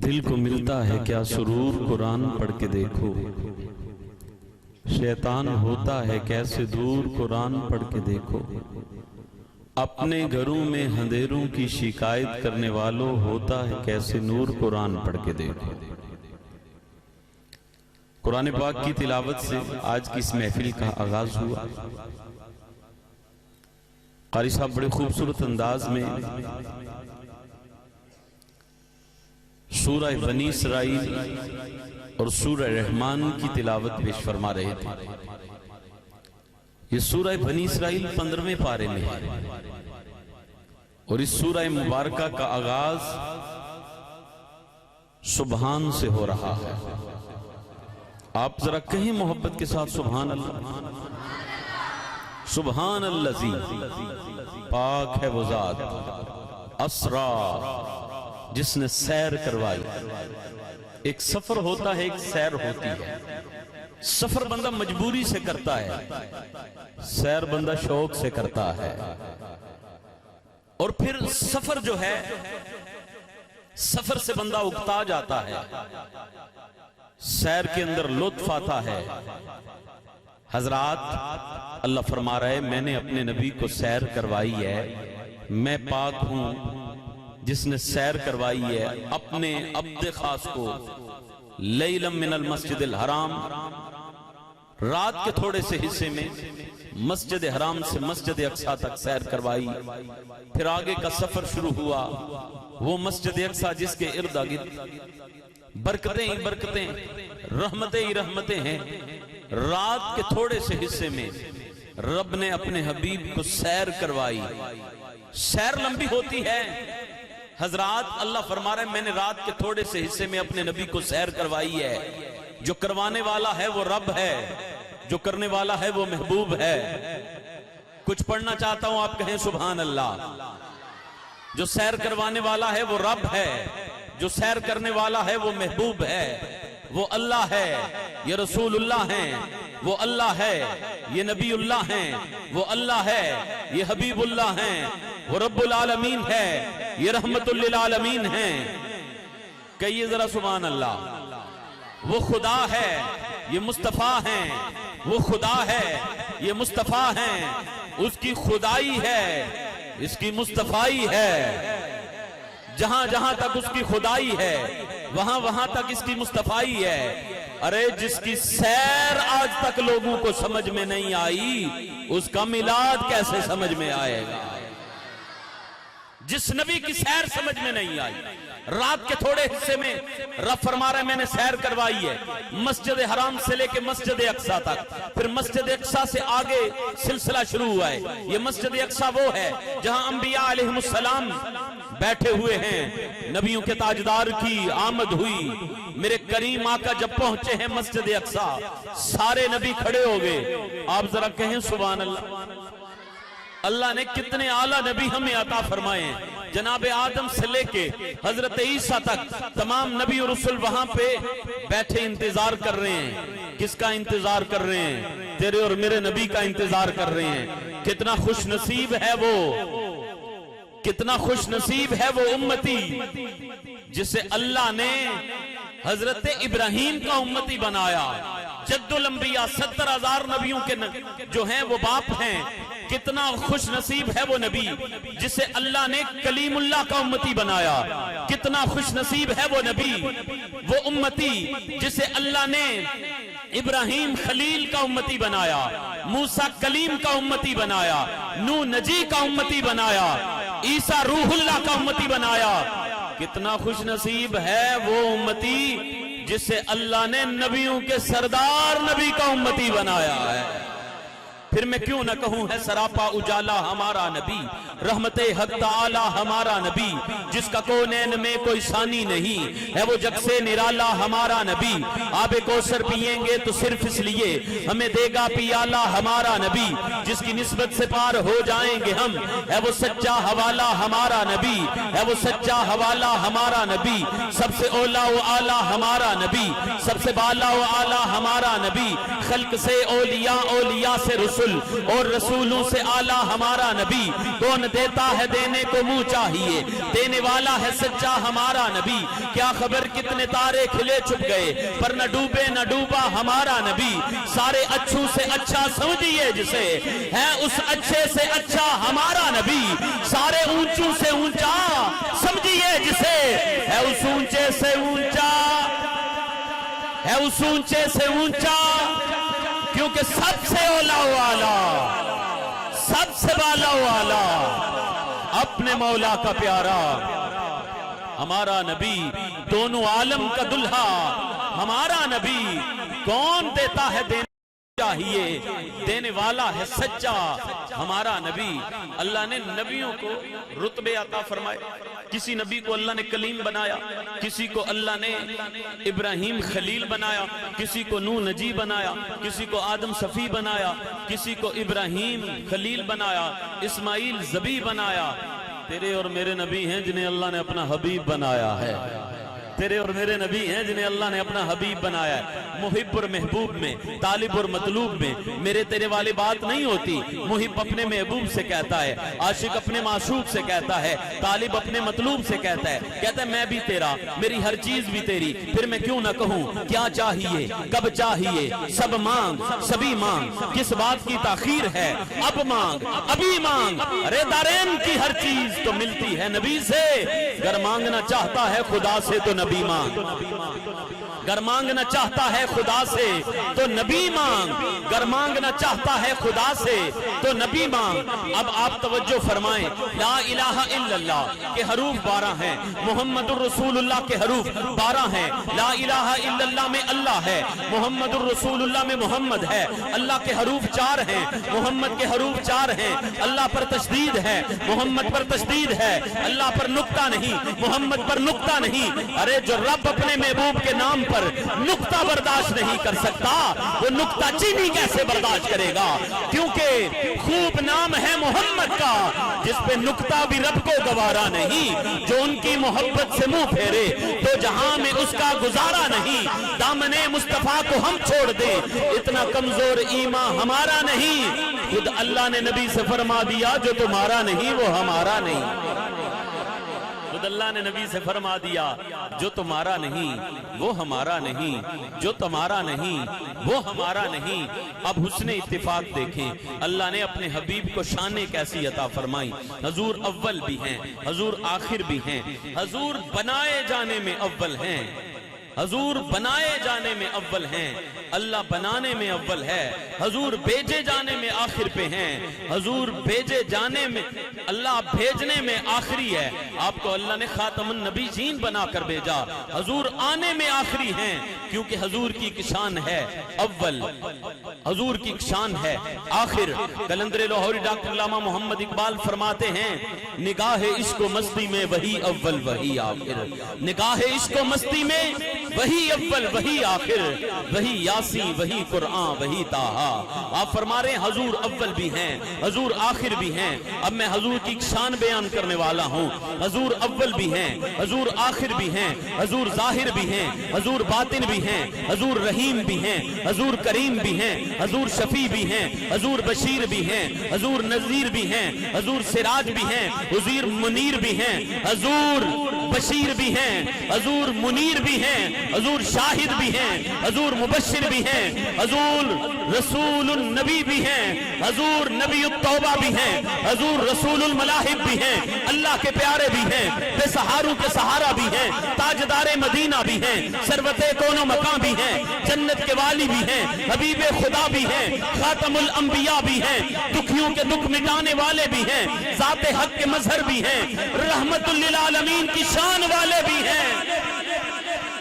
دل کو ملتا ہے کیا سرور قرآن پڑھ کے دیکھو، شیطان ہوتا ہے کیسے دور قرآن پڑھ کے دیکھو، اپنے گھروں میں اندھیروں کی شکایت کرنے والوں ہوتا ہے کیسے نور قرآن پڑھ کے دیکھو۔ قرآن پاک کی تلاوت سے آج کی اس محفل کا آغاز ہوا۔ قاری صاحب بڑے خوبصورت انداز میں سورہ بنی اسرائیل اور سورہ رحمان کی تلاوت پیش فرما رہے تھے۔ یہ سورہ بنی اسرائیل 15ویں پارے میں ہے اور اس سورہ مبارکہ کا آغاز سبحان سے ہو رہا ہے۔ آپ ذرا کہیں محبت کے ساتھ سبحان اللہ۔ سبحان الذی، پاک ہے وہ ذات، اسرا، جس نے سیر کروائی۔ ایک سفر ہوتا ہے، ایک سیر ہوتی ہے۔ سفر بندہ مجبوری سے کرتا ہے، سیر بندہ شوق سے کرتا ہے۔ اور پھر سفر جو ہے، سفر سے بندہ اکتا جاتا ہے، سیر کے اندر لطف آتا ہے۔ حضرات، اللہ فرما رہا ہے میں نے اپنے نبی کو سیر کروائی ہے، میں پاک ہوں جس نے سیر کروائی ہے اپنے عبد خاص کو۔ لیلا من المسجد الحرام، رات کے تھوڑے سے حصے میں مسجد حرام سے مسجد اقصی تک سیر کروائی۔ پھر آگے کا سفر شروع ہوا، وہ مسجد اقصی جس کے ارد گرد برکتیں ہی برکتیں، رحمتیں ہی رحمتیں ہیں۔ رات کے تھوڑے سے حصے میں رب نے اپنے حبیب کو سیر کروائی۔ سیر لمبی ہوتی ہے حضرات، اللہ فرما رہے ہیں میں نے رات کے تھوڑے سے حصے میں اپنے نبی کو سیر کروائی ہے۔ جو کروانے والا ہے وہ رب ہے، جو کرنے والا ہے وہ محبوب ہے۔ کچھ پڑھنا چاہتا ہوں، آپ کہیں سبحان اللہ۔ جو سیر کروانے والا ہے وہ رب ہے، جو سیر کرنے والا ہے وہ محبوب ہے، وہ اللہ ہے، یہ رسول اللہ ہیں، وہ اللہ ہے، یہ نبی اللہ ہیں، وہ اللہ ہے، یہ حبیب اللہ ہیں، وہ رب العالمین ہے، یہ رحمت للعالمین ہیں۔ کہیے ذرا سبحان اللہ۔ وہ خدا ہے، یہ مصطفیٰ ہیں، وہ خدا ہے، یہ مصطفیٰ ہیں، اس کی خدائی ہے، اس کی مصطفائی ہے۔ جہاں جہاں تک اس کی خدائی ہے، وہاں وہاں تک اس کی مصطفائی ہے۔ ارے جس کی سیر آج تک لوگوں کو سمجھ میں نہیں آئی، اس کا میلاد کیسے سمجھ میں آئے گا؟ جس نبی کی سیر سمجھ میں نہیں آئی، رات کے تھوڑے حصے میں رب فرما رہا ہے میں نے سیر کروائی ہے، مسجد حرام سے لے کے مسجد اقصی تک، پھر مسجد اقصی سے آگے سلسلہ شروع ہوا ہے۔ یہ مسجد اقصی وہ ہے جہاں انبیاء علیہ السلام بیٹھے ہوئے ہیں، نبیوں کے تاجدار کی آمد ہوئی۔ میرے کریم آقا جب پہنچے ہیں مسجد اقصی، سارے نبی کھڑے ہو گئے۔ آپ ذرا کہیں سبحان اللہ۔ اللہ نے کتنے اعلیٰ نبی ہمیں عطا فرمائے ہیں۔ جناب آدم سے لے کے حضرت عیسیٰ تک تمام نبی اور رسول وہاں پہ بیٹھے انتظار کر رہے ہیں۔ کس کا انتظار کر رہے ہیں؟ تیرے اور میرے نبی کا انتظار کر رہے ہیں۔ کتنا خوش نصیب ہے وہ، کتنا خوش نصیب ہے وہ امتی جسے اللہ نے حضرت ابراہیم کا امتی بنایا۔ جد الانبیاء 70,000 نبیوں کے جو ہیں وہ باپ ہیں۔ کتنا خوش نصیب ہے وہ نبی جسے اللہ نے کلیم اللہ کا امتی بنایا۔ کتنا خوش نصیب ہے وہ نبی، وہ امتی جسے اللہ نے ابراہیم خلیل کا امتی بنایا، موسیٰ کلیم کا امتی بنایا، نوح نجی کا امتی بنایا، عیسیٰ روح اللہ کا امتی بنایا۔ کتنا خوش نصیب ہے وہ امتی جسے اللہ نے نبیوں کے سردار نبی کا امتی بنایا ہے۔ پھر میں کیوں نہ کہوں ہے سراپا اجالا ہمارا نبی، رحمت حق تعالی ہمارا نبی، جس کا کونین میں کوئی ثانی نہیں ہے، وہ جگ سے نرالا ہمارا نبی۔ آب کوثر پئیں گے تو صرف اس لیے ہمیں دے گا پیالہ ہمارا نبی، جس کی نسبت سے پار ہو جائیں گے ہم، ہے وہ سچا حوالہ ہمارا نبی، ہے وہ سچا حوالہ ہمارا نبی۔ سب سے اولا و اعلیٰ ہمارا نبی، سب سے بالا و اعلیٰ ہمارا نبی، خلق سے اولیاء، اولیاء سے رسول اور رسولوں سے اعلیٰ ہمارا نبی۔ کون دیتا ہے دینے کو منہ چاہیے، دینے والا ہے سچا ہمارا نبی، کیا خبر کتنے تارے کھلے چھپ گئے پر نہ ڈوبے نہ ڈوبا ہمارا نبی، سارے اچھوں سے اچھا سمجھیے جسے ہے اس اچھے سے اچھا ہمارا نبی، سارے اونچوں سے اونچا سمجھیے جسے ہے اس اونچے سے اونچا، ہے اس اونچے سے اونچا، کیونکہ سب سے اولا والا، سب سے بالا والا اپنے مولا کا پیارا ہمارا نبی، دونوں عالم کا دلہا ہمارا نبی، کون دیتا ہے دینے چاہیے، دینے والا ہے سچا ہمارا نبی۔ اللہ نے نبیوں کو رتبے عطا فرمائے، کسی نبی کو اللہ نے کلیم بنایا، کسی کو اللہ نے ابراہیم خلیل بنایا، کسی کو نوح نجی بنایا، کسی کو آدم صفی بنایا، کسی کو ابراہیم خلیل بنایا، اسماعیل ذبی بنایا۔ تیرے اور میرے نبی ہیں جنہیں اللہ نے اپنا حبیب بنایا ہے، تیرے اور میرے نبی ہیں جنہیں اللہ نے اپنا حبیب بنایا ہے۔ محب اور محبوب میں، طالب اور مطلوب میں میرے تیرے والی بات نہیں ہوتی۔ محب اپنے محبوب سے کہتا ہے، عاشق اپنے معشوق سے کہتا ہے، طالب اپنے مطلوب سے کہتا ہے میں بھی تیرا، میری ہر چیز بھی تیری، پھر میں کیوں نہ کہوں کیا چاہیے کب چاہیے، سب مانگ سبھی مانگ، کس بات کی تاخیر ہے اب مانگ ابھی مانگ، ارے دارین کی ہر چیز تو ملتی ہے نبی سے، گر مانگنا چاہتا ہے خدا سے تو نبی مانگ، گر مانگنا چاہتا ہے خدا سے تو نبی مانگ، گر مانگنا چاہتا ہے خدا سے تو نبی مانگ۔ اب آپ توجہ فرمائیں، لا الہ الا اللہ کے حروف 12 ہیں، محمد الرسول اللہ کے حروف 12 ہیں۔ لا الہ الا اللہ میں اللہ ہے، محمد الرسول اللہ میں محمد ہے، اللہ کے حروف 4 ہیں، محمد کے حروف 4 ہیں، اللہ پر تشدید ہے، محمد پر تشدید ہے، اللہ پر نقطہ نہیں، محمد پر نقطہ نہیں۔ ارے جو رب اپنے محبوب کے نام پر نقطہ برداشت نہیں کر سکتا، وہ نقطہ چینی کیسے برداشت کرے گا؟ کیونکہ خوب نام ہے محمد کا جس پہ نقطہ بھی رب کو گوارا نہیں، جو ان کی محبت سے منہ پھیرے تو جہاں میں اس کا گزارا نہیں۔ دامن مصطفیٰ کو ہم چھوڑ دیں، اتنا کمزور ایمان ہمارا نہیں، خود اللہ نے نبی سے فرما دیا جو تمہارا نہیں وہ ہمارا نہیں، خود اللہ نے نبی سے فرما دیا جو تمہارا نہیں وہ ہمارا نہیں، جو تمہارا نہیں وہ ہمارا نہیں۔ اب حسن اتفاق دیکھیں، اللہ نے اپنے حبیب کو شانیں کیسی عطا فرمائی، حضور اول بھی ہیں، حضور آخر بھی ہیں، حضور بنائے جانے میں اول ہیں، حضور بنائے جانے میں اول ہیں، اللہ بنانے میں اول ہے، حضور بھیجے جانے میں آخر پہ ہیں، حضور بھیجے جانے میں، اللہ بھیجنے میں آخری ہے، آپ کو اللہ نے خاتم النبیین بنا کر بھیجا، حضور آنے میں آخری ہیں، کیونکہ حضور کی شان ہے اول، حضور کی شان ہے آخر۔ کلندر لاہوری ڈاکٹر علامہ محمد اقبال فرماتے ہیں، نگاہ عشق و مستی میں وہی اول وہی آخر، نگاہ عشق و مستی میں وہی اول وہی آخر، وہی یاسین وہی قرآن وہی طٰہٰ۔ آپ فرما رہے ہیں حضور اول بھی ہیں، حضور آخر بھی ہیں۔ اب میں حضور کی شان بیان کرنے والا ہوں، حضور اول بھی ہیں، حضور آخر بھی ہیں، حضور ظاہر بھی ہیں، حضور باطن بھی ہیں، حضور رحیم بھی ہیں، حضور کریم بھی ہیں، حضور شفیع بھی ہیں، حضور بشیر بھی ہیں، حضور نذیر بھی ہیں، حضور سراج بھی ہیں، حضور منیر بھی ہیں، حضور بشیر بھی ہیں، حضور منیر بھی ہیں، حضور شاہد بھی ہیں، حضور مبشر بھی ہیں، حضور رسول النبی بھی ہیں، حضور نبی التوبہ بھی ہیں، حضور رسول الملاحب بھی ہیں، اللہ کے پیارے بھی ہیں، بے سہاروں کے سہارا بھی ہیں، تاجدار مدینہ بھی ہیں، سروت کون و مکان بھی ہیں، جنت کے والی بھی ہیں، حبیب خدا بھی ہیں، خاتم الانبیاء بھی ہیں، دکھیوں کے دکھ مٹانے والے بھی ہیں، ذات حق کے مظہر بھی ہیں، رحمت للعالمین کی شان والے بھی ہیں،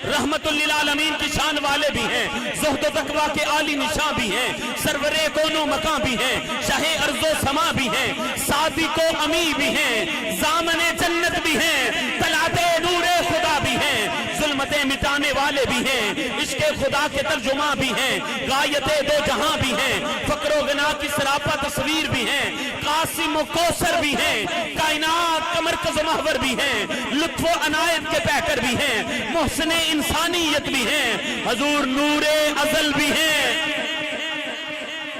رحمت للعالمین کی شان والے بھی ہیں، زہد و تقویٰ کے عالی نشاں بھی ہیں، سرور کون و مکان بھی ہیں، شاہ ارض و سما بھی ہیں، صادق و امی بھی ہیں، ضامن جنت بھی ہیں، طلعت نور خدا بھی ہیں، ظلمتیں مٹانے والے بھی ہیں، عشق خدا کے ترجمہ بھی ہیں، غایت دو جہاں بھی ہیں، فقر و غنا کی سراپا تصویر بھی ہیں، قاسم و کوثر بھی ہیں، کائنات کا مرکز و محور بھی ہیں، لطف و عنایت کے پیکر بھی ہیں، محسن انسانیت بھی ہیں، حضور نور ازل بھی ہیں۔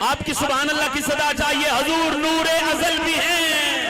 آپ کی سبحان اللہ کی صدا چاہیے، حضور نور ازل بھی ہیں،